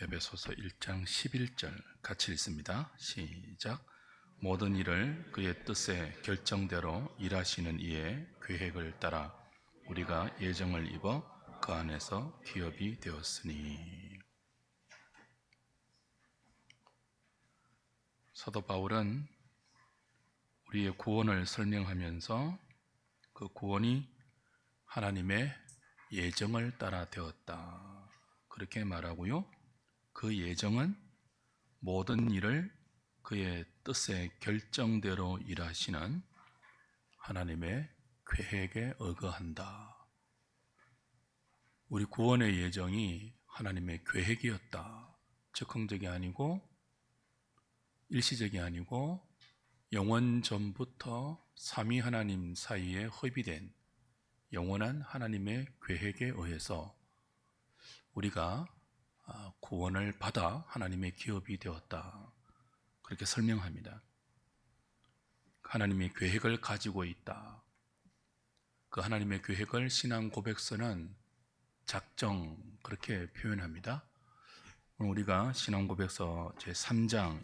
에베소서 1장 11절 같이 읽습니다. 시작. 모든 일을 그의 뜻의 결정대로 일하시는 이의 계획을 따라 우리가 예정을 입어 그 안에서 기업이 되었으니. 사도 바울은 우리의 구원을 설명하면서 그 구원이 하나님의 예정을 따라 되었다, 그렇게 말하고요. 그 예정은 모든 일을 그의 뜻의 결정대로 일하시는 하나님의 계획에 의거한다. 우리 구원의 예정이 하나님의 계획이었다. 즉흥적이 아니고 일시적이 아니고 영원 전부터 삼위 하나님 사이에 합의된 영원한 하나님의 계획에 의해서 우리가 구원을 받아 하나님의 기업이 되었다, 그렇게 설명합니다. 하나님의 계획을 가지고 있다. 그 하나님의 계획을 신앙 고백서는 작정, 그렇게 표현합니다. 오늘 우리가 신앙 고백서 제3장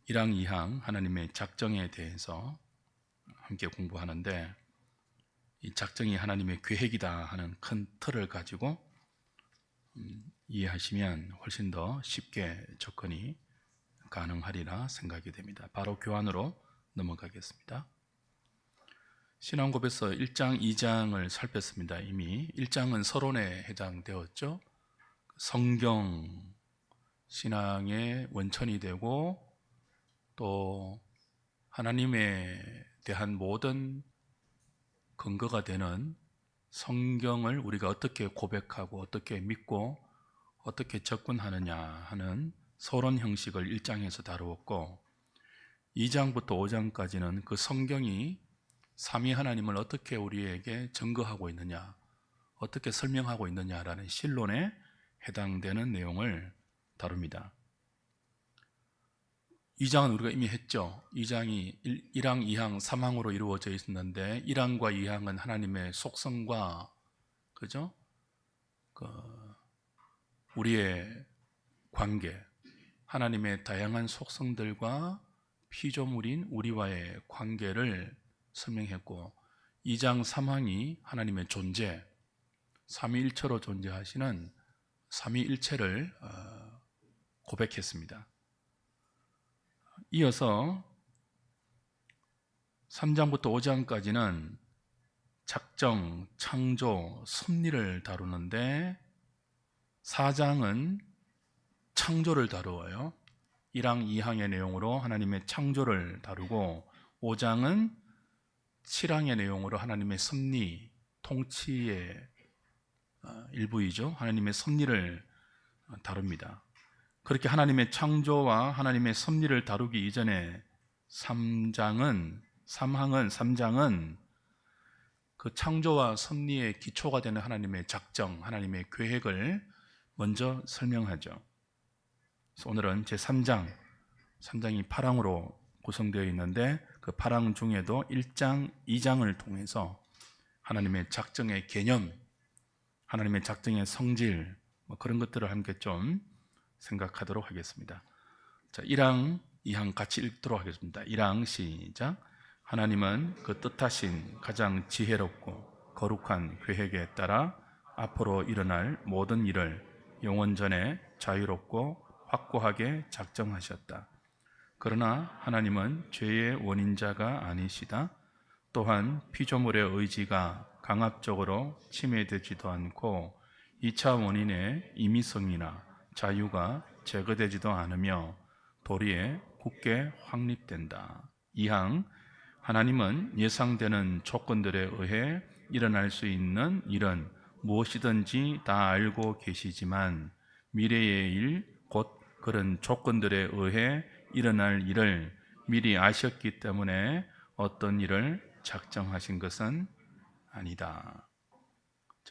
1항 2항 하나님의 작정에 대해서 함께 공부하는데, 이 작정이 하나님의 계획이다 하는 큰 틀을 가지고 이해하시면 훨씬 더 쉽게 접근이 가능하리라 생각이 됩니다. 바로 교환으로 넘어가겠습니다. 신앙고백서 1장, 2장을 살폈습니다. 이미 1장은 서론에 해당되었죠. 성경, 신앙의 원천이 되고 또 하나님에 대한 모든 근거가 되는 성경을 우리가 어떻게 고백하고 어떻게 믿고 어떻게 접근하느냐 하는 서론 형식을 1장에서 다루었고, 2장부터 5장까지는 그 성경이 삼위 하나님을 어떻게 우리에게 증거하고 있느냐, 어떻게 설명하고 있느냐라는 신론에 해당되는 내용을 다룹니다. 2장은 우리가 이미 했죠. 2장이 1항, 2항, 3항으로 이루어져 있었는데 1항과 2항은 하나님의 속성과 그죠? 우리의 관계, 하나님의 다양한 속성들과 피조물인 우리와의 관계를 설명했고, 2장 3항이 하나님의 존재, 삼위일체로 존재하시는 삼위일체를 고백했습니다. 이어서 3장부터 5장까지는 작정, 창조, 섭리를 다루는데 4장은 창조를 다루어요. 1항, 2항의 내용으로 하나님의 창조를 다루고 5장은 7항의 내용으로 하나님의 섭리, 통치의 일부이죠. 하나님의 섭리를 다룹니다. 그렇게 하나님의 창조와 하나님의 섭리를 다루기 이전에 3장은 그 창조와 섭리의 기초가 되는 하나님의 작정, 하나님의 계획을 먼저 설명하죠. 그래서 오늘은 제3장이 8항으로 구성되어 있는데 그 8항 중에도 1장, 2장을 통해서 하나님의 작정의 개념, 하나님의 작정의 성질, 그런 것들을 함께 좀 생각하도록 하겠습니다. 자, 1항, 2항 같이 읽도록 하겠습니다. 1항 시작. 하나님은 그 뜻하신 가장 지혜롭고 거룩한 계획에 따라 앞으로 일어날 모든 일을 영원전에 자유롭고 확고하게 작정하셨다. 그러나 하나님은 죄의 원인자가 아니시다. 또한 피조물의 의지가 강압적으로 침해되지도 않고 2차 원인의 임의성이나 자유가 제거되지도 않으며 도리에 굳게 확립된다. 2항, 하나님은 예상되는 조건들에 의해 일어날 수 있는 일은 무엇이든지 다 알고 계시지만 미래의 일, 곧 그런 조건들에 의해 일어날 일을 미리 아셨기 때문에 어떤 일을 작정하신 것은 아니다.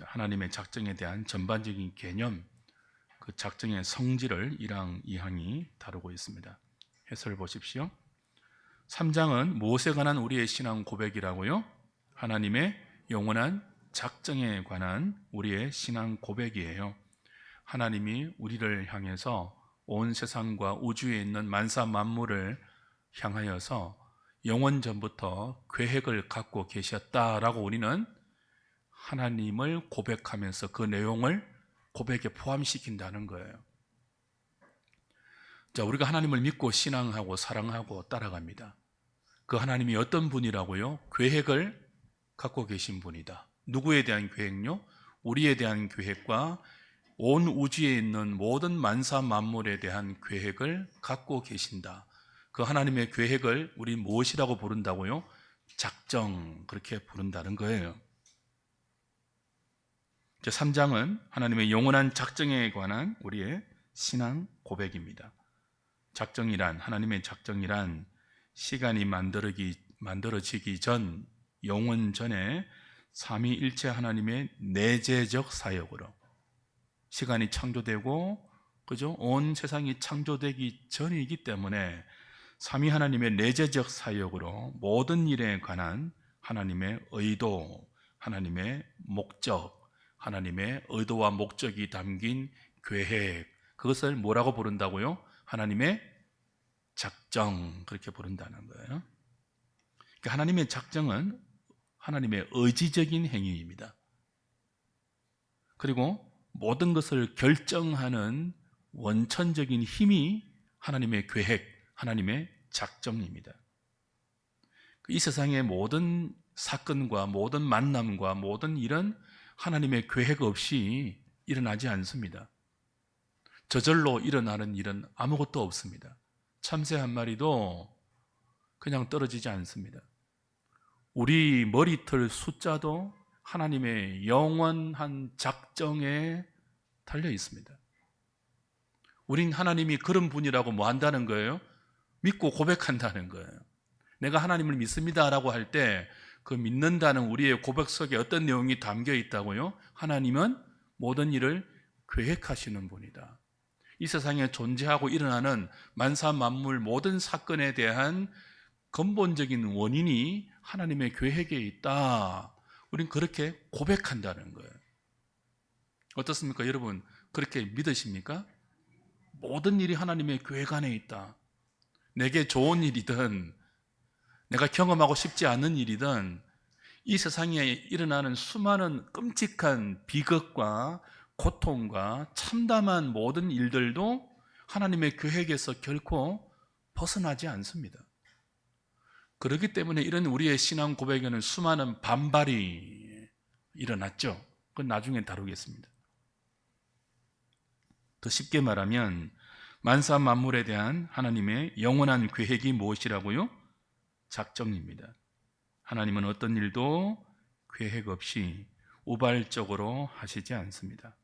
하나님의 작정에 대한 전반적인 개념, 그 작정의 성질을 1항, 2항이 다루고 있습니다. 해설을 보십시오. 3장은 무엇에 관한 우리의 신앙 고백이라고요? 하나님의 영원한 작정에 관한 우리의 신앙 고백이에요. 하나님이 우리를 향해서 온 세상과 우주에 있는 만사 만물을 향하여서 영원 전부터 계획을 갖고 계셨다라고 우리는 하나님을 고백하면서 그 내용을 고백에 포함시킨다는 거예요. 자, 우리가 하나님을 믿고 신앙하고 사랑하고 따라갑니다. 그 하나님이 어떤 분이라고요? 계획을 갖고 계신 분이다. 누구에 대한 계획요? 우리에 대한 계획과 온 우주에 있는 모든 만사 만물에 대한 계획을 갖고 계신다. 그 하나님의 계획을 우리 무엇이라고 부른다고요? 작정, 그렇게 부른다는 거예요. 3장은 하나님의 영원한 작정에 관한 우리의 신앙 고백입니다. 작정이란, 하나님의 작정이란 시간이 만들어지기 전, 영원 전에 삼위일체 하나님의 내재적 사역으로 시간이 창조되고, 그죠? 온 세상이 창조되기 전이기 때문에 삼위 하나님의 내재적 사역으로 모든 일에 관한 하나님의 의도, 하나님의 목적, 하나님의 의도와 목적이 담긴 계획, 그것을 뭐라고 부른다고요? 하나님의 작정, 그렇게 부른다는 거예요. 그러니까 하나님의 작정은 하나님의 의지적인 행위입니다. 그리고 모든 것을 결정하는 원천적인 힘이 하나님의 계획, 하나님의 작정입니다. 이 세상의 모든 사건과 모든 만남과 모든 일은 하나님의 계획 없이 일어나지 않습니다. 저절로 일어나는 일은 아무것도 없습니다. 참새 한 마리도 그냥 떨어지지 않습니다. 우리 머리털 숫자도 하나님의 영원한 작정에 달려 있습니다. 우린 하나님이 그런 분이라고 뭐 한다는 거예요? 믿고 고백한다는 거예요. 내가 하나님을 믿습니다라고 할 때 그 믿는다는 우리의 고백 속에 어떤 내용이 담겨 있다고요? 하나님은 모든 일을 계획하시는 분이다. 이 세상에 존재하고 일어나는 만사 만물 모든 사건에 대한 근본적인 원인이 하나님의 계획에 있다. 우린 그렇게 고백한다는 거예요. 어떻습니까, 여러분? 그렇게 믿으십니까? 모든 일이 하나님의 계획 안에 있다. 내게 좋은 일이든 내가 경험하고 싶지 않은 일이든 이 세상에 일어나는 수많은 끔찍한 비극과 고통과 참담한 모든 일들도 하나님의 계획에서 결코 벗어나지 않습니다. 그렇기 때문에 이런 우리의 신앙 고백에는 수많은 반발이 일어났죠. 그건 나중에 다루겠습니다. 더 쉽게 말하면 만사 만물에 대한 하나님의 영원한 계획이 무엇이라고요? 작정입니다. 하나님은 어떤 일도 계획 없이 우발적으로 하시지 않습니다.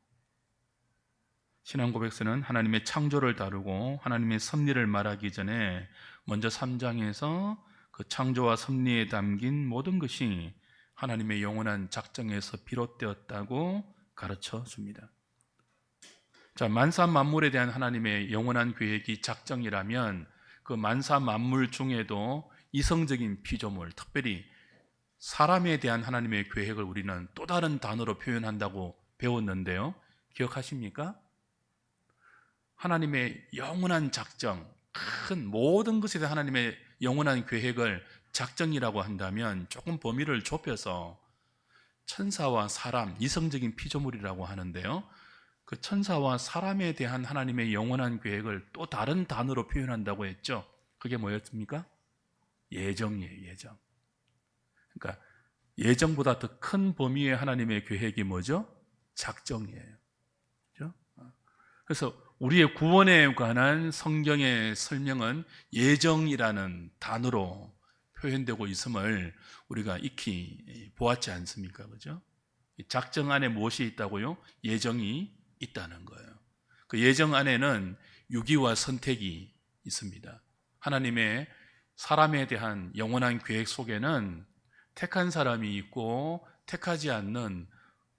신앙 고백서는 하나님의 창조를 다루고 하나님의 섭리를 말하기 전에 먼저 3장에서 그 창조와 섭리에 담긴 모든 것이 하나님의 영원한 작정에서 비롯되었다고 가르쳐 줍니다. 자, 만사 만물에 대한 하나님의 영원한 계획이 작정이라면 그 만사 만물 중에도 이성적인 피조물, 특별히 사람에 대한 하나님의 계획을 우리는 또 다른 단어로 표현한다고 배웠는데요. 기억하십니까? 하나님의 영원한 작정, 큰 모든 것에 대한 하나님의 영원한 계획을 작정이라고 한다면 조금 범위를 좁혀서 천사와 사람, 이성적인 피조물이라고 하는데요. 그 천사와 사람에 대한 하나님의 영원한 계획을 또 다른 단어로 표현한다고 했죠. 그게 뭐였습니까? 예정이에요, 예정. 그러니까 예정보다 더 큰 범위의 하나님의 계획이 뭐죠? 작정이에요. 그렇죠? 그래서 우리의 구원에 관한 성경의 설명은 예정이라는 단어로 표현되고 있음을 우리가 익히 보았지 않습니까? 그죠? 작정 안에 무엇이 있다고요? 예정이 있다는 거예요. 그 예정 안에는 유기와 선택이 있습니다. 하나님의 사람에 대한 영원한 계획 속에는 택한 사람이 있고 택하지 않는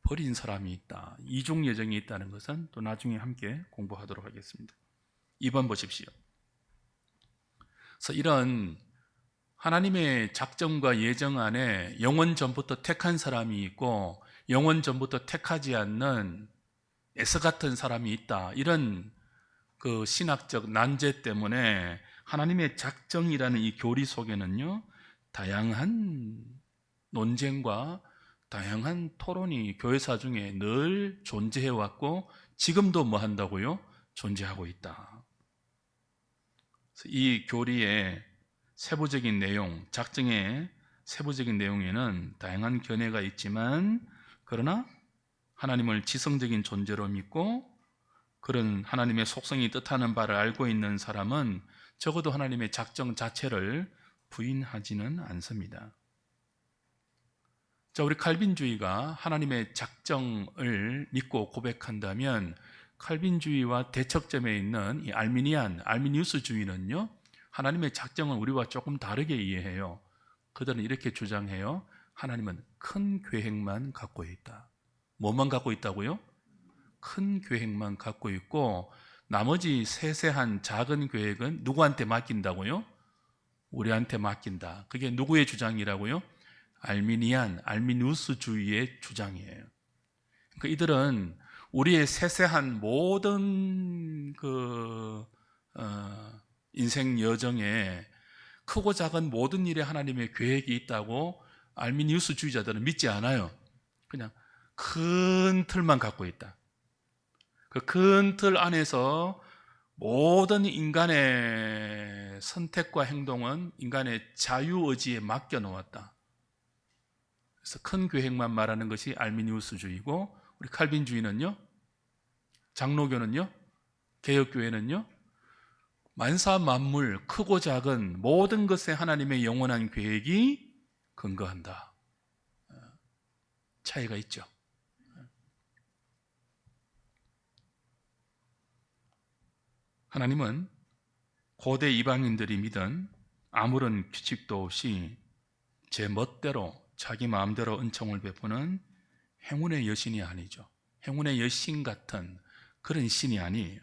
버린 사람이 있다. 이중 예정이 있다는 것은 또 나중에 함께 공부하도록 하겠습니다. 2번 보십시오. 그래서 이런 하나님의 작정과 예정 안에 영원 전부터 택한 사람이 있고 영원 전부터 택하지 않는 에서 같은 사람이 있다. 이런 그 신학적 난제 때문에 하나님의 작정이라는 이 교리 속에는요, 다양한 논쟁과 다양한 토론이 교회사 중에 늘 존재해 왔고 지금도 뭐 한다고요? 존재하고 있다. 이 교리의 세부적인 내용, 작정의 세부적인 내용에는 다양한 견해가 있지만, 그러나 하나님을 지성적인 존재로 믿고 그런 하나님의 속성이 뜻하는 바를 알고 있는 사람은 적어도 하나님의 작정 자체를 부인하지는 않습니다. 자, 우리 칼빈주의가 하나님의 작정을 믿고 고백한다면, 칼빈주의와 대척점에 있는 이 알미니우스주의는요, 하나님의 작정을 우리와 조금 다르게 이해해요. 그들은 이렇게 주장해요. 하나님은 큰 계획만 갖고 있다. 뭐만 갖고 있다고요? 큰 계획만 갖고 있고, 나머지 세세한 작은 계획은 누구한테 맡긴다고요? 우리한테 맡긴다. 그게 누구의 주장이라고요? 알미니우스주의의 주장이에요. 그러니까 이들은 우리의 세세한 모든 인생 여정에 크고 작은 모든 일에 하나님의 계획이 있다고 알미니우스주의자들은 믿지 않아요. 그냥 큰 틀만 갖고 있다. 그 큰 틀 안에서 모든 인간의 선택과 행동은 인간의 자유의지에 맡겨 놓았다. 그래서 큰 계획만 말하는 것이 알미니우스주의고, 우리 칼빈주의는요, 장로교는요, 개혁교회는요, 만사 만물 크고 작은 모든 것에 하나님의 영원한 계획이 근거한다. 차이가 있죠. 하나님은 고대 이방인들이 믿은 아무런 규칙도 없이 제 멋대로 자기 마음대로 은총을 베푸는 행운의 여신이 아니죠. 행운의 여신 같은 그런 신이 아니에요.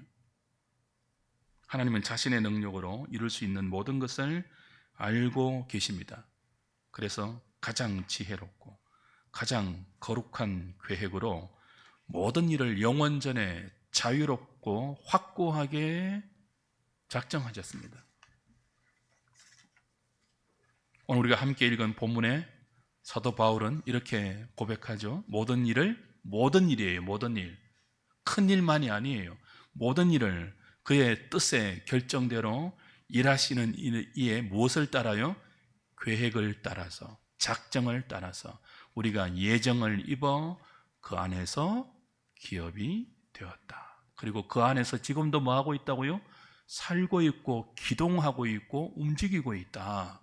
하나님은 자신의 능력으로 이룰 수 있는 모든 것을 알고 계십니다. 그래서 가장 지혜롭고 가장 거룩한 계획으로 모든 일을 영원전에 자유롭고 확고하게 작정하셨습니다. 오늘 우리가 함께 읽은 본문에 사도 바울은 이렇게 고백하죠. 모든 일이에요. 모든 일. 큰 일만이 아니에요. 모든 일을 그의 뜻의 결정대로 일하시는 이에 무엇을 따라요? 계획을 따라서, 작정을 따라서 우리가 예정을 입어 그 안에서 기업이 되었다. 그리고 그 안에서 지금도 뭐 하고 있다고요? 살고 있고 기동하고 있고 움직이고 있다.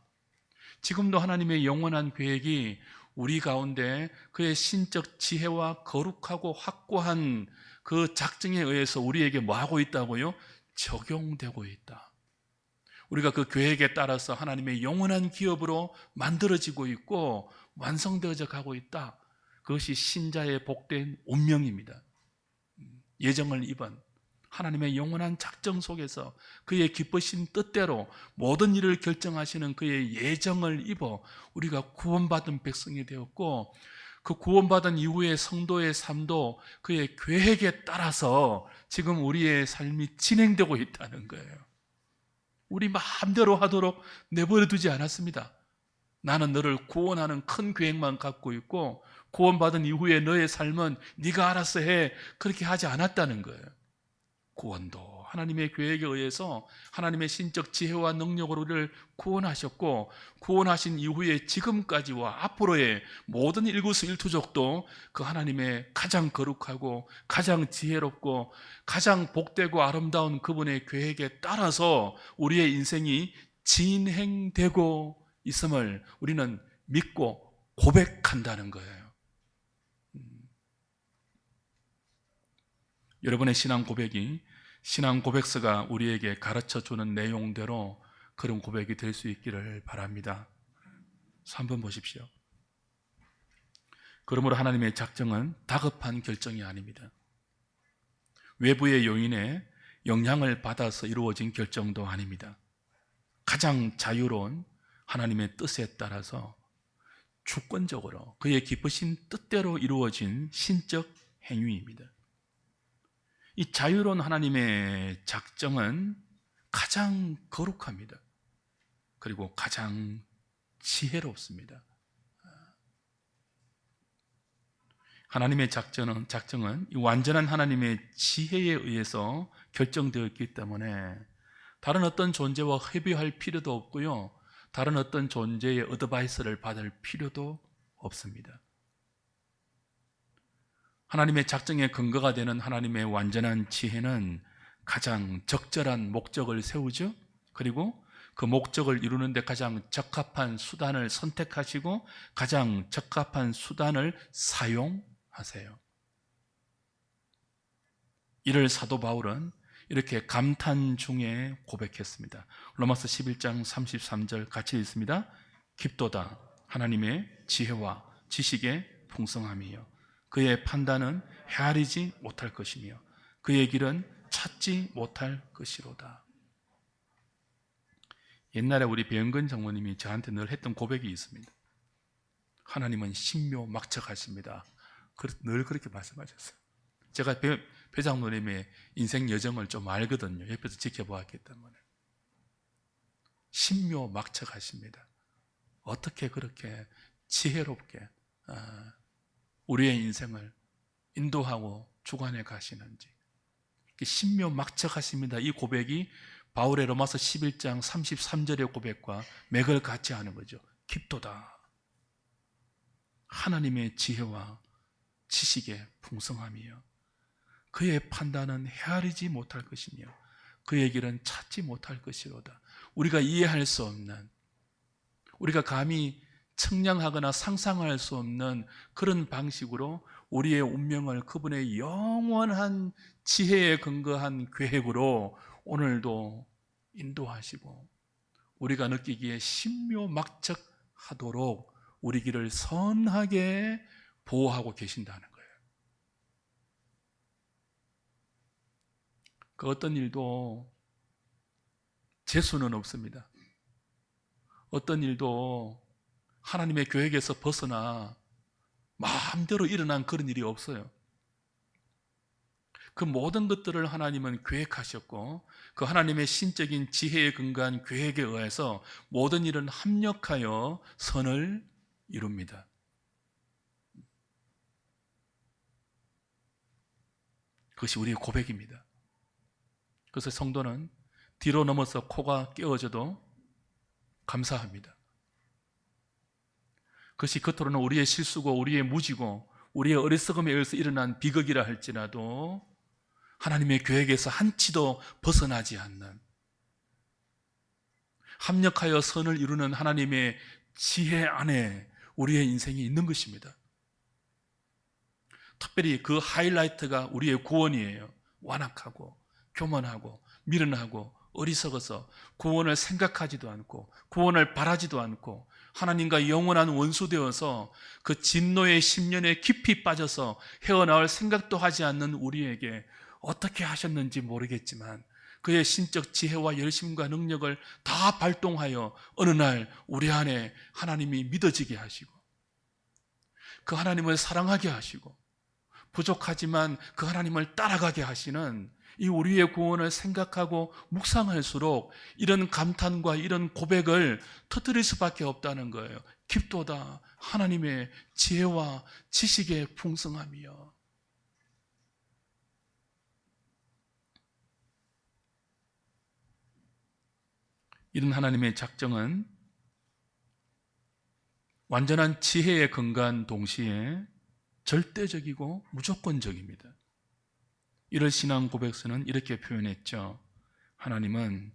지금도 하나님의 영원한 계획이 우리 가운데 그의 신적 지혜와 거룩하고 확고한 그 작정에 의해서 우리에게 뭐 하고 있다고요? 적용되고 있다. 우리가 그 계획에 따라서 하나님의 영원한 기업으로 만들어지고 있고 완성되어져 가고 있다. 그것이 신자의 복된 운명입니다. 예정을 입은 하나님의 영원한 작정 속에서 그의 기쁘신 뜻대로 모든 일을 결정하시는 그의 예정을 입어 우리가 구원받은 백성이 되었고, 그 구원받은 이후의 성도의 삶도 그의 계획에 따라서 지금 우리의 삶이 진행되고 있다는 거예요. 우리 마음대로 하도록 내버려 두지 않았습니다. 나는 너를 구원하는 큰 계획만 갖고 있고 구원받은 이후에 너의 삶은 네가 알아서 해, 그렇게 하지 않았다는 거예요. 구원도 하나님의 계획에 의해서 하나님의 신적 지혜와 능력으로 우리를 구원하셨고, 구원하신 이후에 지금까지와 앞으로의 모든 일구수일투족도 그 하나님의 가장 거룩하고 가장 지혜롭고 가장 복되고 아름다운 그분의 계획에 따라서 우리의 인생이 진행되고 있음을 우리는 믿고 고백한다는 거예요. 여러분의 신앙 고백이 신앙 고백서가 우리에게 가르쳐주는 내용대로 그런 고백이 될 수 있기를 바랍니다. 3번 보십시오. 그러므로 하나님의 작정은 다급한 결정이 아닙니다. 외부의 요인에 영향을 받아서 이루어진 결정도 아닙니다. 가장 자유로운 하나님의 뜻에 따라서 주권적으로 그의 기쁘신 뜻대로 이루어진 신적 행위입니다. 이 자유로운 하나님의 작정은 가장 거룩합니다. 그리고 가장 지혜롭습니다. 하나님의 작정은 이 완전한 하나님의 지혜에 의해서 결정되었기 때문에 다른 어떤 존재와 협의할 필요도 없고요, 다른 어떤 존재의 어드바이스를 받을 필요도 없습니다. 하나님의 작정의 근거가 되는 하나님의 완전한 지혜는 가장 적절한 목적을 세우죠. 그리고 그 목적을 이루는 데 가장 적합한 수단을 선택하시고 가장 적합한 수단을 사용하세요. 이를 사도 바울은 이렇게 감탄 중에 고백했습니다. 로마서 11장 33절 같이 읽습니다. 깊도다 하나님의 지혜와 지식의 풍성함이요 그의 판단은 헤아리지 못할 것이며 그의 길은 찾지 못할 것이로다. 옛날에 우리 배영근 장모님이 저한테 늘 했던 고백이 있습니다. 하나님은 신묘막측하십니다. 늘 그렇게 말씀하셨어요. 제가 배 장모님의 인생 여정을 좀 알거든요. 옆에서 지켜보았기 때문에. 신묘막측하십니다. 어떻게 그렇게 지혜롭게 우리의 인생을 인도하고 주관해 가시는지. 신묘막측하십니다. 이 고백이 바울의 로마서 11장 33절의 고백과 맥을 같이 하는 거죠. 깊도다 하나님의 지혜와 지식의 풍성함이요 그의 판단은 헤아리지 못할 것이며 그의 길은 찾지 못할 것이로다. 우리가 이해할 수 없는, 우리가 감히 측량하거나 상상할 수 없는 그런 방식으로 우리의 운명을 그분의 영원한 지혜에 근거한 계획으로 오늘도 인도하시고 우리가 느끼기에 신묘막측하도록 우리 길을 선하게 보호하고 계신다는 거예요. 그 어떤 일도 재수는 없습니다. 어떤 일도 하나님의 계획에서 벗어나 마음대로 일어난 그런 일이 없어요. 그 모든 것들을 하나님은 계획하셨고 그 하나님의 신적인 지혜에 근거한 계획에 의해서 모든 일은 합력하여 선을 이룹니다. 그것이 우리의 고백입니다. 그래서 성도는 뒤로 넘어서 코가 깨어져도 감사합니다. 그것이 겉으로는 우리의 실수고 우리의 무지고 우리의 어리석음에 의해서 일어난 비극이라 할지라도 하나님의 계획에서 한치도 벗어나지 않는 합력하여 선을 이루는 하나님의 지혜 안에 우리의 인생이 있는 것입니다. 특별히 그 하이라이트가 우리의 구원이에요. 완악하고 교만하고 미련하고 어리석어서 구원을 생각하지도 않고 구원을 바라지도 않고 하나님과 영원한 원수되어서 그 진노의 심년에 깊이 빠져서 헤어나올 생각도 하지 않는 우리에게 어떻게 하셨는지 모르겠지만 그의 신적 지혜와 열심과 능력을 다 발동하여 어느 날 우리 안에 하나님이 믿어지게 하시고 그 하나님을 사랑하게 하시고 부족하지만 그 하나님을 따라가게 하시는 이 우리의 구원을 생각하고 묵상할수록 이런 감탄과 이런 고백을 터뜨릴 수밖에 없다는 거예요. 깊도다 하나님의 지혜와 지식의 풍성함이여. 이런 하나님의 작정은 완전한 지혜에 근거한 동시에 절대적이고 무조건적입니다. 이를 신앙 고백서는 이렇게 표현했죠. 하나님은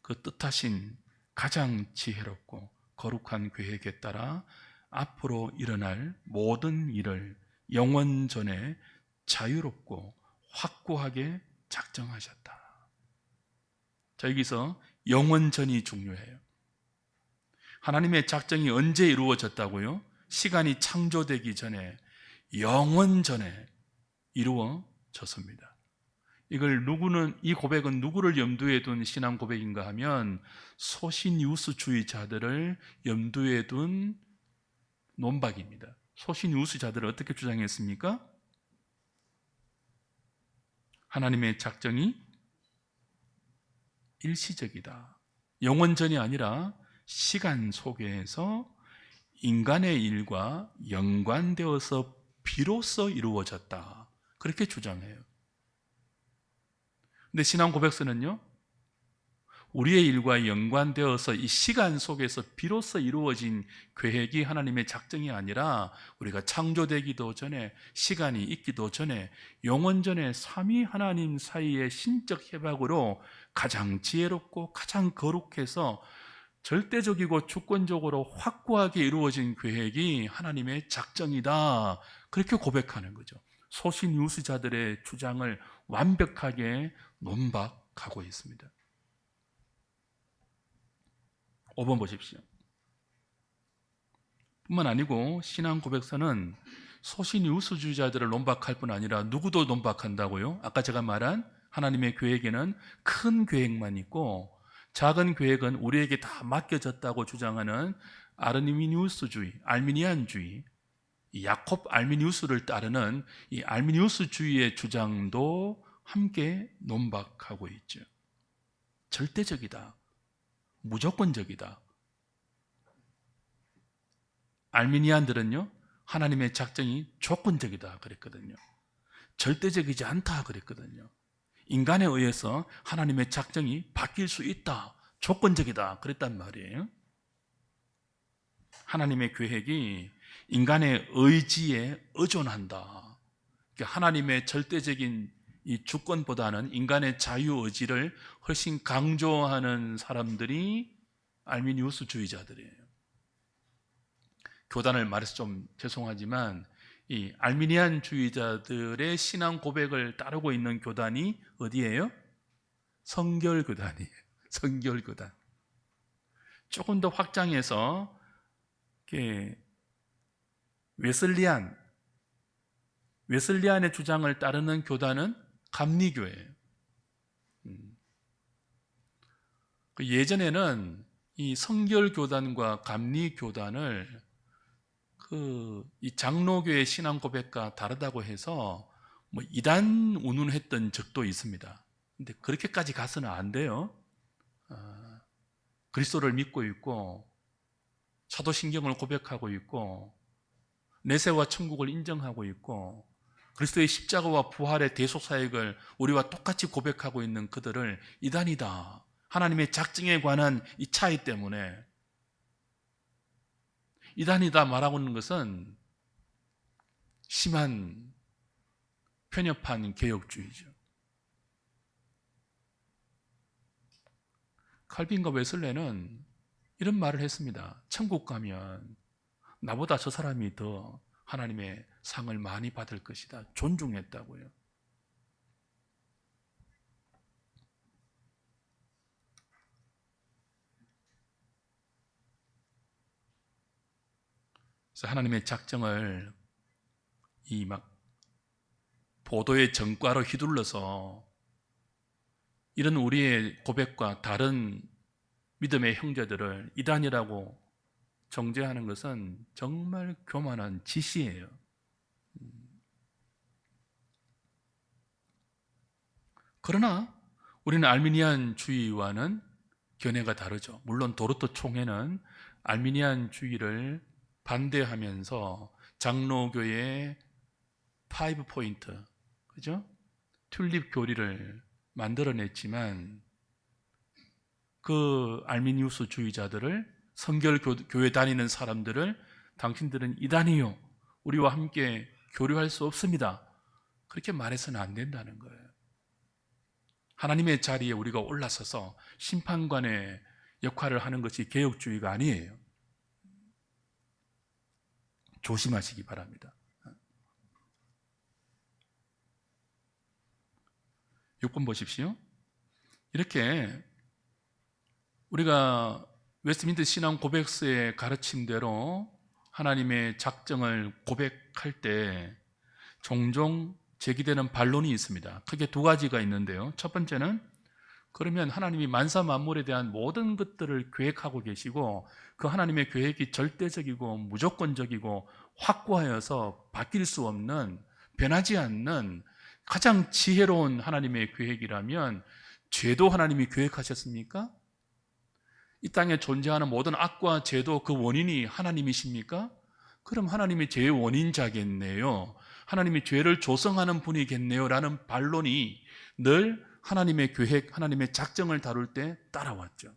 그 뜻하신 가장 지혜롭고 거룩한 계획에 따라 앞으로 일어날 모든 일을 영원 전에 자유롭고 확고하게 작정하셨다. 자, 여기서 영원 전이 중요해요. 하나님의 작정이 언제 이루어졌다고요? 시간이 창조되기 전에 영원 전에 이루어졌습니다. 이 고백은 누구를 염두에 둔 신앙 고백인가 하면 소신유수주의자들을 염두에 둔 논박입니다. 소신유수자들은 어떻게 주장했습니까? 하나님의 작정이 일시적이다. 영원전이 아니라 시간 속에서 인간의 일과 연관되어서 비로소 이루어졌다. 그렇게 주장해요. 근데 신앙 고백서는요, 우리의 일과 연관되어서 이 시간 속에서 비로소 이루어진 계획이 하나님의 작정이 아니라 우리가 창조되기도 전에, 시간이 있기도 전에 영원전에 삼위 하나님 사이의 신적 협약으로 가장 지혜롭고 가장 거룩해서 절대적이고 주권적으로 확고하게 이루어진 계획이 하나님의 작정이다. 그렇게 고백하는 거죠. 소신유수자들의 주장을 완벽하게 논박하고 있습니다. 5번 보십시오. 뿐만 아니고 신앙 고백서는 소신유수주의자들을 논박할 뿐 아니라 누구도 논박한다고요? 아까 제가 말한 하나님의 계획에는 큰 계획만 있고 작은 계획은 우리에게 다 맡겨졌다고 주장하는 아르미니우스주의, 알미니안주의, 야콥 알미니우스를 따르는 이 알미니우스주의의 주장도 함께 논박하고 있죠. 절대적이다. 무조건적이다. 알미니안들은요, 하나님의 작정이 조건적이다 그랬거든요. 절대적이지 않다 그랬거든요. 인간에 의해서 하나님의 작정이 바뀔 수 있다, 조건적이다 그랬단 말이에요. 하나님의 계획이 인간의 의지에 의존한다. 그러니까 하나님의 절대적인 이 주권보다는 인간의 자유의지를 훨씬 강조하는 사람들이 알미니우스주의자들이에요. 교단을 말해서 좀 죄송하지만 이 알미니안주의자들의 신앙 고백을 따르고 있는 교단이 어디예요? 성결교단이에요. 성결교단. 조금 더 확장해서 웨슬리안의 주장을 따르는 교단은 감리교예요. 예전에는 이 성결교단과 감리교단을 이 장로교의 신앙 고백과 다르다고 해서 이단 운운했던 적도 있습니다. 근데 그렇게까지 가서는 안 돼요. 그리스도를 믿고 있고 사도신경을 고백하고 있고 내세와 천국을 인정하고 있고 그리스도의 십자가와 부활의 대속사역을 우리와 똑같이 고백하고 있는 그들을 이단이다. 하나님의 작정에 관한 이 차이 때문에 이단이다 말하고 있는 것은 심한 편협한 개혁주의죠. 칼빈과 웨슬레는 이런 말을 했습니다. 천국 가면 나보다 저 사람이 더 하나님의 상을 많이 받을 것이다. 존중했다고요. 그래서 하나님의 작정을 이 보도의 전과로 휘둘러서 이런 우리의 고백과 다른 믿음의 형제들을 이단이라고 정죄하는 것은 정말 교만한 짓이에요. 그러나 우리는 알미니안주의와는 견해가 다르죠. 물론 도르토 총회는 알미니안주의를 반대하면서 장로교의 5포인트, 그죠? 튤립 교리를 만들어냈지만 그 알미니우스 주의자들을 성결교회 다니는 사람들을 당신들은 이단이요. 우리와 함께 교류할 수 없습니다. 그렇게 말해서는 안 된다는 거예요. 하나님의 자리에 우리가 올라서서 심판관의 역할을 하는 것이 개혁주의가 아니에요. 조심하시기 바랍니다. 6번 보십시오. 이렇게 우리가 웨스트민스터 신앙 고백서의 가르침대로 하나님의 작정을 고백할 때 종종 제기되는 반론이 있습니다. 크게 두 가지가 있는데요. 첫 번째는 그러면 하나님이 만사 만물에 대한 모든 것들을 계획하고 계시고 그 하나님의 계획이 절대적이고 무조건적이고 확고하여서 바뀔 수 없는, 변하지 않는 가장 지혜로운 하나님의 계획이라면 죄도 하나님이 계획하셨습니까? 이 땅에 존재하는 모든 악과 죄도 그 원인이 하나님이십니까? 그럼 하나님이 죄의 원인자겠네요. 하나님이 죄를 조성하는 분이겠네요 라는 반론이 늘 하나님의 계획, 하나님의 작정을 다룰 때 따라왔죠.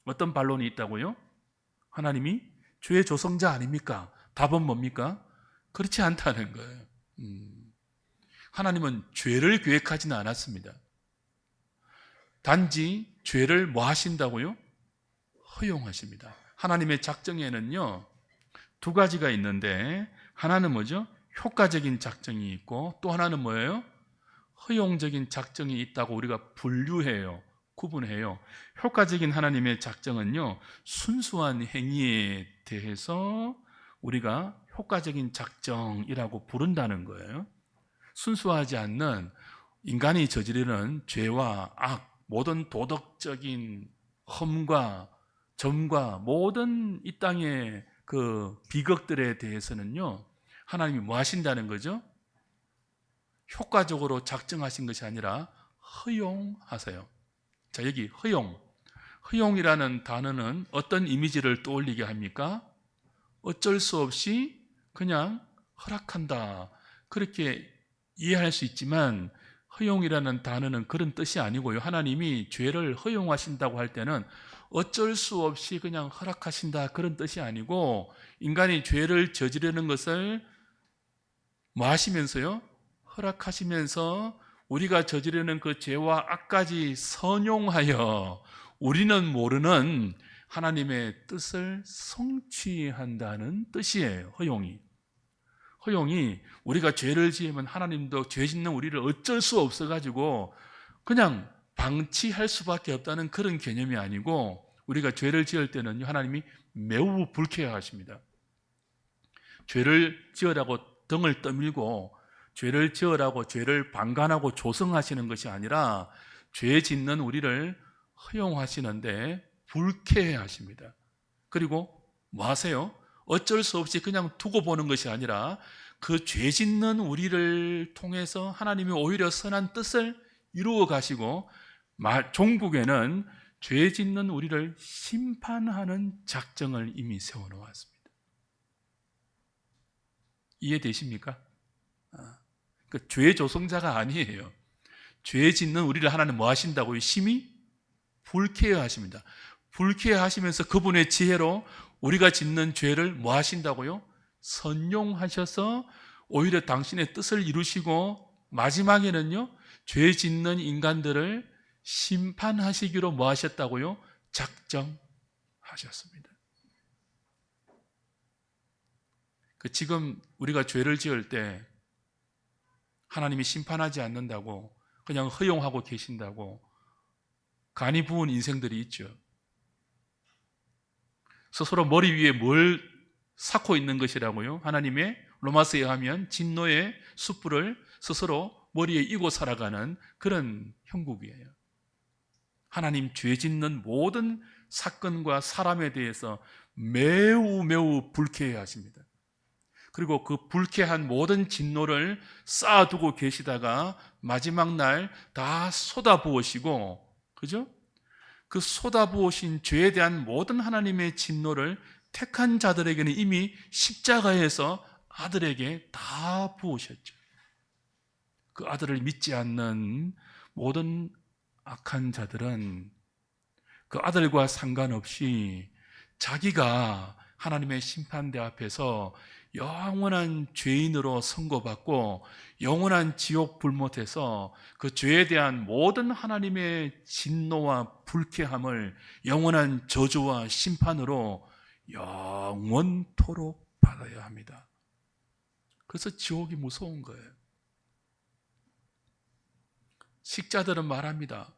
어떤 반론이 있다고요? 하나님이 죄의 조성자 아닙니까? 답은 뭡니까? 그렇지 않다는 거예요. 하나님은 죄를 계획하지는 않았습니다. 단지 죄를 뭐 하신다고요? 허용하십니다. 하나님의 작정에는요, 두 가지가 있는데, 하나는 뭐죠? 효과적인 작정이 있고, 또 하나는 뭐예요? 허용적인 작정이 있다고 우리가 분류해요. 구분해요. 효과적인 하나님의 작정은요, 순수한 행위에 대해서 우리가 효과적인 작정이라고 부른다는 거예요. 순수하지 않는 인간이 저지르는 죄와 악, 모든 도덕적인 험과 점과 모든 이 땅의 그 비극들에 대해서는요, 하나님이 뭐 하신다는 거죠? 효과적으로 작정하신 것이 아니라 허용하세요. 자, 여기 허용이라는 단어는 어떤 이미지를 떠올리게 합니까? 어쩔 수 없이 그냥 허락한다, 그렇게 이해할 수 있지만, 허용이라는 단어는 그런 뜻이 아니고요. 하나님이 죄를 허용하신다고 할 때는 어쩔 수 없이 그냥 허락하신다, 그런 뜻이 아니고, 인간이 죄를 저지르는 것을 뭐 하시면서요? 허락하시면서 우리가 저지르는 그 죄와 악까지 선용하여 우리는 모르는 하나님의 뜻을 성취한다는 뜻이에요. 허용이 우리가 죄를 지으면 하나님도 죄 짓는 우리를 어쩔 수 없어가지고 그냥 방치할 수밖에 없다는 그런 개념이 아니고, 우리가 죄를 지을 때는 하나님이 매우 불쾌하십니다. 죄를 지으라고 등을 떠밀고 죄를 지으라고 죄를 방관하고 조성하시는 것이 아니라 죄 짓는 우리를 허용하시는데 불쾌해하십니다. 그리고 뭐 하세요? 어쩔 수 없이 그냥 두고 보는 것이 아니라 그 죄 짓는 우리를 통해서 하나님이 오히려 선한 뜻을 이루어 가시고, 종국에는 죄 짓는 우리를 심판하는 작정을 이미 세워놓았습니다. 이해되십니까? 그 죄 조성자가 아니에요. 죄 짓는 우리를 하나님 뭐 하신다고요? 심히 불쾌해하십니다. 불쾌하시면서 그분의 지혜로 우리가 짓는 죄를 뭐 하신다고요? 선용하셔서 오히려 당신의 뜻을 이루시고, 마지막에는요, 죄 짓는 인간들을 심판하시기로 뭐 하셨다고요? 작정하셨습니다. 지금 우리가 죄를 지을 때 하나님이 심판하지 않는다고 그냥 허용하고 계신다고 간이 부은 인생들이 있죠. 스스로 머리 위에 뭘 쌓고 있는 것이라고요? 하나님의 로마서에 의하면 진노의 숯불을 스스로 머리에 이고 살아가는 그런 형국이에요. 하나님 죄 짓는 모든 사건과 사람에 대해서 매우 불쾌해 하십니다. 그리고 그 불쾌한 모든 진노를 쌓아두고 계시다가 마지막 날 다 쏟아부으시고, 그죠? 그 쏟아부으신 죄에 대한 모든 하나님의 진노를 택한 자들에게는 이미 십자가에서 아들에게 다 부으셨죠. 그 아들을 믿지 않는 모든 악한 자들은 그 아들과 상관없이 자기가 하나님의 심판대 앞에서 영원한 죄인으로 선고받고 영원한 지옥 불못에서 그 죄에 대한 모든 하나님의 진노와 불쾌함을 영원한 저주와 심판으로 영원토록 받아야 합니다. 그래서 지옥이 무서운 거예요. 식자들은 말합니다.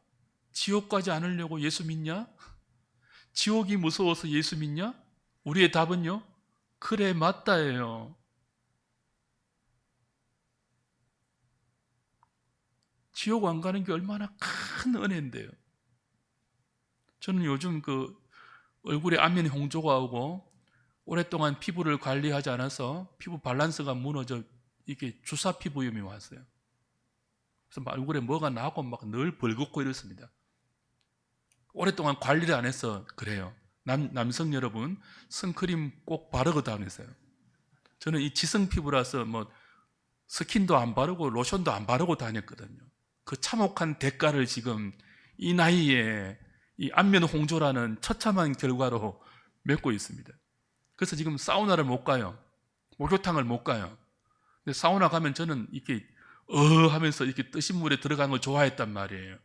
지옥 가지 않으려고 예수 믿냐? 지옥이 무서워서 예수 믿냐? 우리의 답은요, 그래 맞다예요. 지옥 안 가는 게 얼마나 큰 은혜인데요. 저는 요즘 그 얼굴에 안면 홍조가 오고 오랫동안 피부를 관리하지 않아서 피부 밸런스가 무너져 이게 주사 피부염이 왔어요. 그래서 얼굴에 뭐가 나고 막 늘 벌겋고 이렇습니다. 오랫동안 관리를 안 해서 그래요. 남성 여러분, 선크림 꼭 바르고 다니세요. 저는 이 지성 피부라서 뭐 스킨도 안 바르고 로션도 안 바르고 다녔거든요. 그 참혹한 대가를 지금 이 나이에 이 안면 홍조라는 처참한 결과로 맺고 있습니다. 그래서 지금 사우나를 못 가요. 목욕탕을 못 가요. 근데 사우나 가면 저는 이렇게 하면서 이렇게 뜨신 물에 들어가는 걸 좋아했단 말이에요.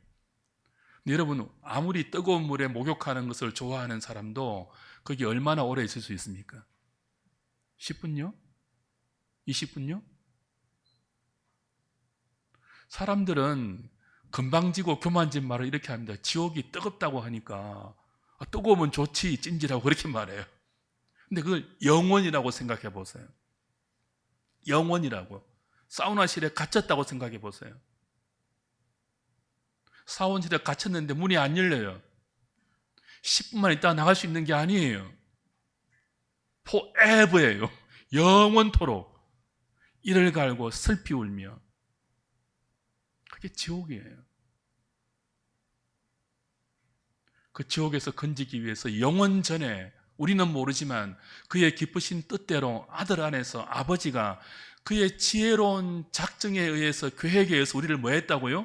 근데 여러분, 아무리 뜨거운 물에 목욕하는 것을 좋아하는 사람도 거기 얼마나 오래 있을 수 있습니까? 10분요? 20분요? 사람들은 건방지고 교만진 말을 이렇게 합니다. 지옥이 뜨겁다고 하니까 뜨거우면 좋지 찜질하고 그렇게 말해요. 근데 그걸 영원이라고 생각해 보세요. 영원이라고. 사우나실에 갇혔다고 생각해 보세요. 사원실에 갇혔는데 문이 안 열려요. 10분만 있다가 나갈 수 있는 게 아니에요. forever예요. 영원토록 이를 갈고 슬피 울며. 그게 지옥이에요. 그 지옥에서 건지기 위해서 영원 전에 우리는 모르지만 그의 기쁘신 뜻대로 아들 안에서 아버지가 그의 지혜로운 작정에 의해서 계획에 의해서 우리를 뭐 했다고요?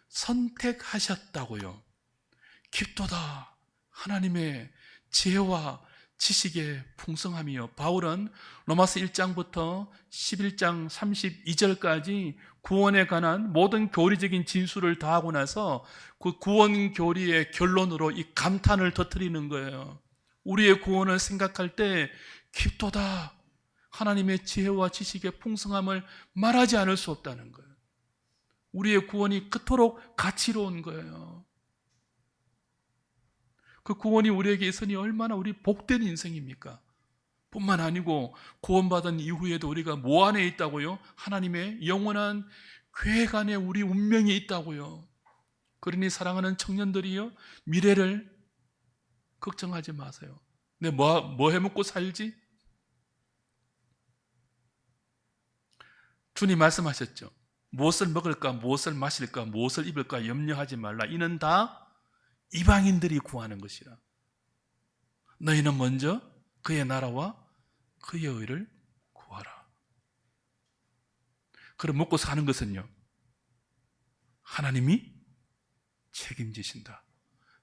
선택하셨다고요. 깊도다 하나님의 지혜와 지식의 풍성함이요. 바울은 로마서 1장부터 11장 32절까지 구원에 관한 모든 교리적인 진술을 다 하고 나서 그 구원 교리의 결론으로 이 감탄을 터뜨리는 거예요. 우리의 구원을 생각할 때 깊도다 하나님의 지혜와 지식의 풍성함을 말하지 않을 수 없다는 거예요. 우리의 구원이 그토록 가치로운 거예요. 그 구원이 우리에게 있으니 얼마나 우리 복된 인생입니까? 뿐만 아니고 구원받은 이후에도 우리가 뭐 안에 있다고요? 하나님의 영원한 계획 안에 우리 운명이 있다고요. 그러니 사랑하는 청년들이요, 미래를 걱정하지 마세요. 내 뭐 해먹고 살지? 주님 말씀하셨죠. 무엇을 먹을까, 무엇을 마실까, 무엇을 입을까 염려하지 말라. 이는 다 이방인들이 구하는 것이라. 너희는 먼저 그의 나라와 그의 의를 구하라. 그럼 먹고 사는 것은요, 하나님이 책임지신다.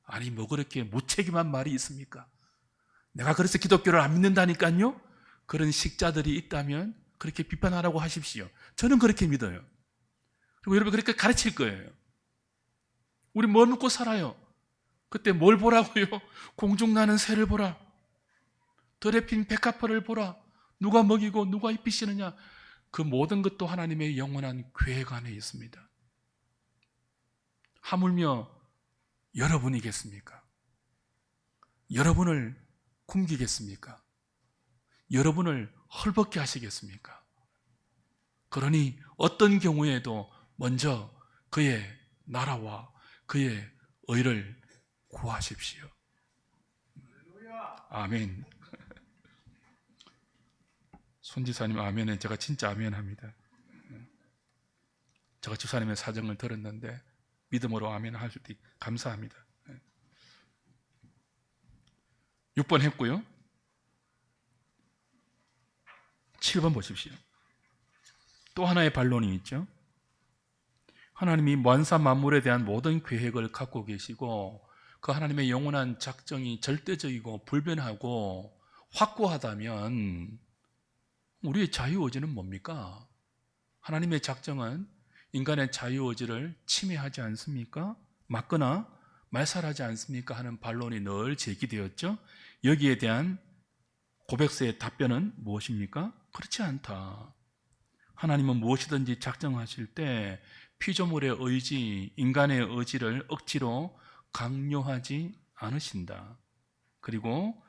아니 뭐 그렇게 무책임한 말이 있습니까? 내가 그래서 기독교를 안 믿는다니까요. 그런 식자들이 있다면 그렇게 비판하라고 하십시오. 저는 그렇게 믿어요. 그리고 여러분 그렇게 가르칠 거예요. 우리 뭐 먹고 살아요? 그때 뭘 보라고요? 공중나는 새를 보라. 들에 핀 백합화를 보라. 누가 먹이고 누가 입히시느냐. 그 모든 것도 하나님의 영원한 계획 안에 있습니다. 하물며 여러분이겠습니까? 여러분을 굶기겠습니까? 여러분을 헐벗게 하시겠습니까? 그러니 어떤 경우에도 먼저 그의 나라와 그의 의를 구하십시오. 아멘. 손지사님 아멘은 제가 진짜 아멘합니다. 제가 집사님의 사정을 들었는데 믿음으로 아멘 하실 때 감사합니다. 6번 했고요. 7번 보십시오. 또 하나의 반론이 있죠. 하나님이 만사 만물에 대한 모든 계획을 갖고 계시고 그 하나님의 영원한 작정이 절대적이고 불변하고 확고하다면 우리의 자유의지는 뭡니까? 하나님의 작정은 인간의 자유의지를 침해하지 않습니까? 막거나 말살하지 않습니까? 하는 반론이 늘 제기되었죠. 여기에 대한 고백서의 답변은 무엇입니까? 그렇지 않다. 하나님은 무엇이든지 작정하실 때 피조물의 의지, 인간의 의지를 억지로 강요하지 않으신다. 그리고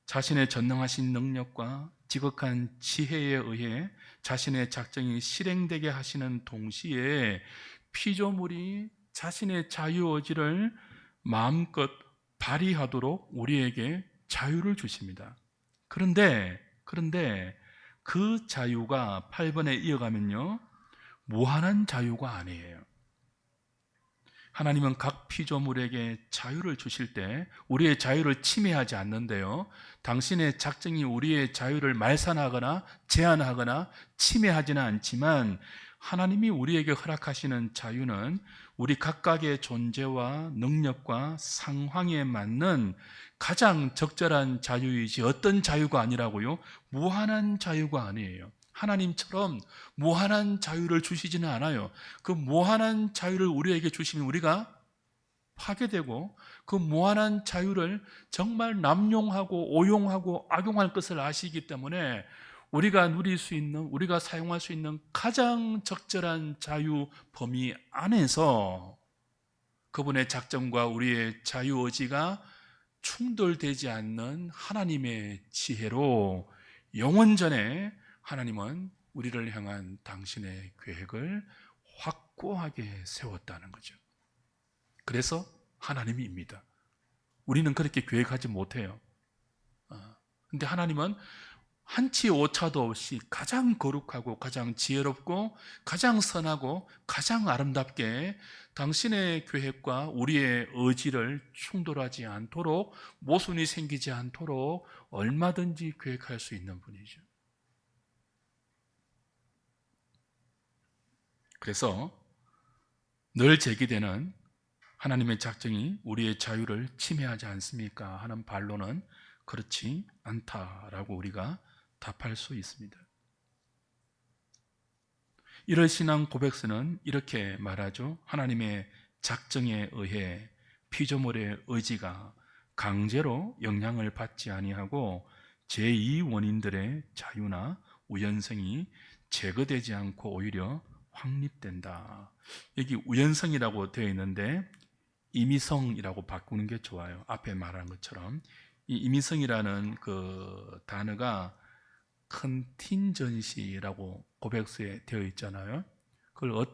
자신의 전능하신 능력과 지극한 지혜에 의해 자신의 작정이 실행되게 하시는 동시에 피조물이 자신의 자유의지를 마음껏 발휘하도록 우리에게 자유를 주십니다. 그런데 그 자유가 8번에 이어가면요, 무한한 자유가 아니에요. 하나님은 각 피조물에게 자유를 주실 때 우리의 자유를 침해하지 않는데요. 당신의 작정이 우리의 자유를 말산하거나 제한하거나 침해하지는 않지만 하나님이 우리에게 허락하시는 자유는 우리 각각의 존재와 능력과 상황에 맞는 가장 적절한 자유이지 어떤 자유가 아니라고요? 무한한 자유가 아니에요. 하나님처럼 무한한 자유를 주시지는 않아요. 그 무한한 자유를 우리에게 주시면 우리가 파괴되고 그 무한한 자유를 정말 남용하고 오용하고 악용할 것을 아시기 때문에 우리가 누릴 수 있는, 우리가 사용할 수 있는 가장 적절한 자유 범위 안에서 그분의 작정과 우리의 자유의지가 충돌되지 않는 하나님의 지혜로 영원전에 하나님은 우리를 향한 당신의 계획을 확고하게 세웠다는 거죠. 그래서 하나님입니다. 우리는 그렇게 계획하지 못해요. 근데 하나님은 한치 오차도 없이 가장 거룩하고 가장 지혜롭고 가장 선하고 가장 아름답게 당신의 계획과 우리의 의지를 충돌하지 않도록 모순이 생기지 않도록 얼마든지 계획할 수 있는 분이죠. 그래서 늘 제기되는 하나님의 작정이 우리의 자유를 침해하지 않습니까? 하는 반론은 그렇지 않다라고 우리가 답할 수 있습니다. 1월 신앙 고백서는 이렇게 말하죠. 하나님의 작정에 의해 피조물의 의지가 강제로 영향을 받지 아니하고 제2 원인들의 자유나 우연성이 제거되지 않고 오히려 확립된다. 여기 우연성이라고 되어 있는데 임의성이라고 바꾸는 게 좋아요. 앞에 말한 것처럼 이 임의성이라는 그 단어가 컨틴전시라고 고백서에 되어 있잖아요. 그걸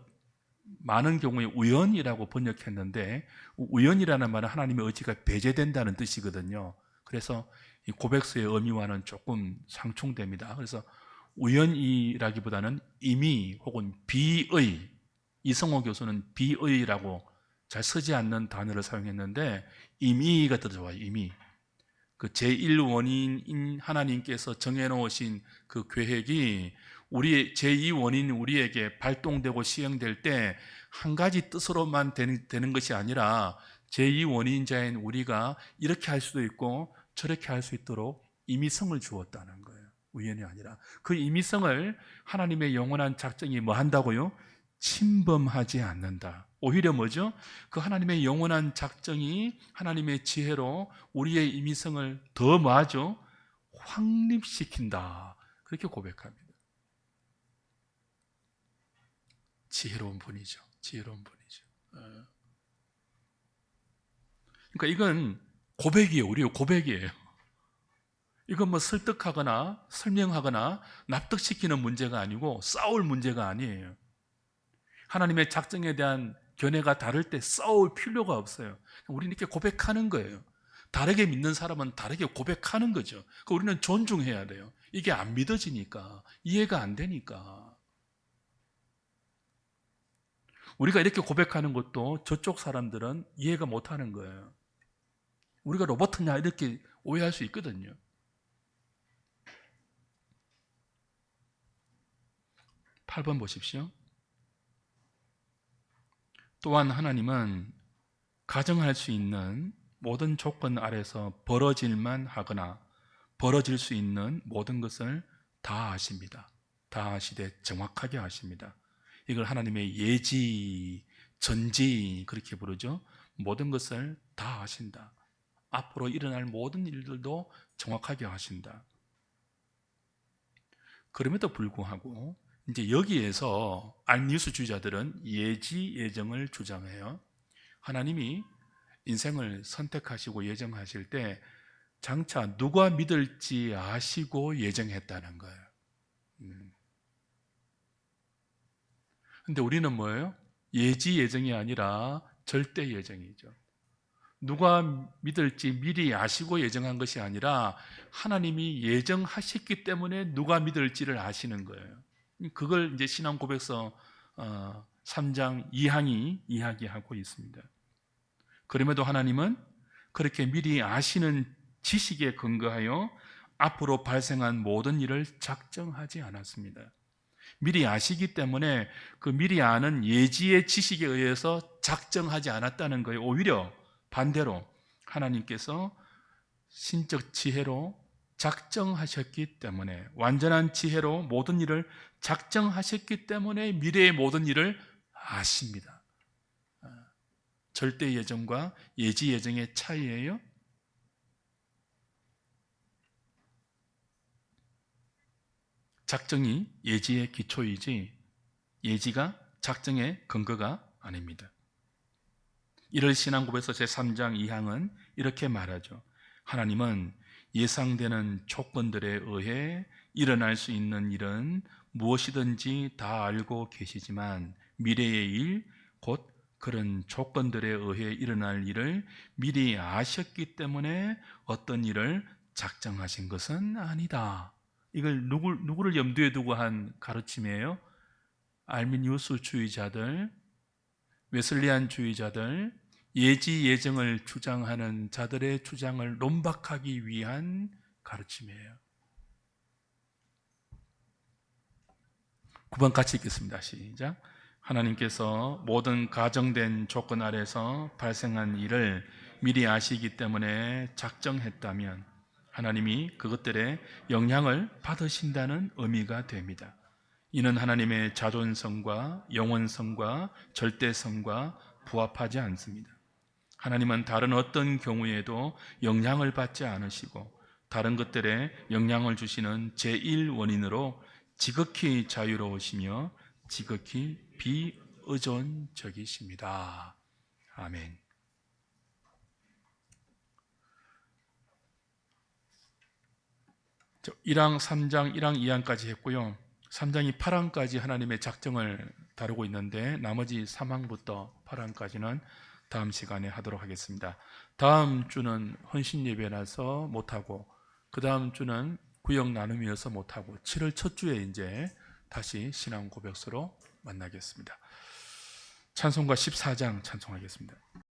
많은 경우에 우연이라고 번역했는데 우연이라는 말은 하나님의 의지가 배제된다는 뜻이거든요. 그래서 이 고백서의 의미와는 조금 상충됩니다. 그래서 우연이라기보다는 임의 혹은 비의, 이성호 교수는 비의라고 잘 쓰지 않는 단어를 사용했는데 임의가 더 좋아요. 임의. 그 제1원인인 하나님께서 정해놓으신 그 계획이 우리 제2원인 우리에게 발동되고 시행될 때 한 가지 뜻으로만 되는 것이 아니라 제2원인자인 우리가 이렇게 할 수도 있고 저렇게 할 수 있도록 임의성을 주었다는 거예요. 우연이 아니라 그 임의성을 하나님의 영원한 작정이 뭐 한다고요? 침범하지 않는다. 오히려 뭐죠? 그 하나님의 영원한 작정이 하나님의 지혜로 우리의 임의성을 더 뭐하죠? 확립시킨다. 그렇게 고백합니다. 지혜로운 분이죠. 지혜로운 분이죠. 그러니까 이건 고백이에요. 우리의 고백이에요. 이건 뭐 설득하거나 설명하거나 납득시키는 문제가 아니고 싸울 문제가 아니에요. 하나님의 작정에 대한 견해가 다를 때 싸울 필요가 없어요. 우리는 이렇게 고백하는 거예요. 다르게 믿는 사람은 다르게 고백하는 거죠. 우리는 존중해야 돼요. 이게 안 믿어지니까, 이해가 안 되니까. 우리가 이렇게 고백하는 것도 저쪽 사람들은 이해가 못 하는 거예요. 우리가 로봇이냐 이렇게 오해할 수 있거든요. 팔 번 보십시오. 또한 하나님은 가정할 수 있는 모든 조건 아래서 벌어질만 하거나 벌어질 수 있는 모든 것을 다 아십니다. 다 아시되 정확하게 아십니다. 이걸 하나님의 예지, 전지 그렇게 부르죠. 모든 것을 다 아신다. 앞으로 일어날 모든 일들도 정확하게 아신다. 그럼에도 불구하고 이제 여기에서 알미우스주의자들은 예지 예정을 주장해요. 하나님이 인생을 선택하시고 예정하실 때 장차 누가 믿을지 아시고 예정했다는 거예요. 근데 우리는 뭐예요? 예지 예정이 아니라 절대 예정이죠. 누가 믿을지 미리 아시고 예정한 것이 아니라 하나님이 예정하셨기 때문에 누가 믿을지를 아시는 거예요. 그걸 이제 신앙 고백서 3장 2항이 이야기하고 있습니다. 그럼에도 하나님은 그렇게 미리 아시는 지식에 근거하여 앞으로 발생한 모든 일을 작정하지 않았습니다. 미리 아시기 때문에 그 미리 아는 예지의 지식에 의해서 작정하지 않았다는 거예요. 오히려 반대로 하나님께서 신적 지혜로 작정하셨기 때문에, 완전한 지혜로 모든 일을 작정하셨기 때문에 미래의 모든 일을 아십니다. 절대 예정과 예지 예정의 차이예요. 작정이 예지의 기초이지 예지가 작정의 근거가 아닙니다. 이를 신앙고백서 제3장 2항은 이렇게 말하죠. 하나님은 예상되는 조건들에 의해 일어날 수 있는 일은 무엇이든지 다 알고 계시지만 미래의 일, 곧 그런 조건들에 의해 일어날 일을 미리 아셨기 때문에 어떤 일을 작정하신 것은 아니다. 이걸 누구를 염두에 두고 한 가르침이에요? 알미니우스주의자들, 웨슬리안주의자들, 예지 예정을 주장하는 자들의 주장을 논박하기 위한 가르침이에요. 9번 같이 읽겠습니다. 시작. 하나님께서 모든 가정된 조건 아래서 발생한 일을 미리 아시기 때문에 작정했다면 하나님이 그것들의 영향을 받으신다는 의미가 됩니다. 이는 하나님의 자존성과 영원성과 절대성과 부합하지 않습니다. 하나님은 다른 어떤 경우에도 영향을 받지 않으시고 다른 것들에 영향을 주시는 제1원인으로 지극히 자유로우시며 지극히 비의존적이십니다. 아멘. 1항, 3장, 1항, 2항까지 했고요. 3장이 8항까지 하나님의 작정을 다루고 있는데 나머지 3항부터 8항까지는 다음 시간에 하도록 하겠습니다. 다음 주는 헌신 예배라서 못하고 그 다음 주는 구역 나눔이어서 못하고 7월 첫 주에 이제 다시 신앙 고백서로 만나겠습니다. 찬송가 14장 찬송하겠습니다.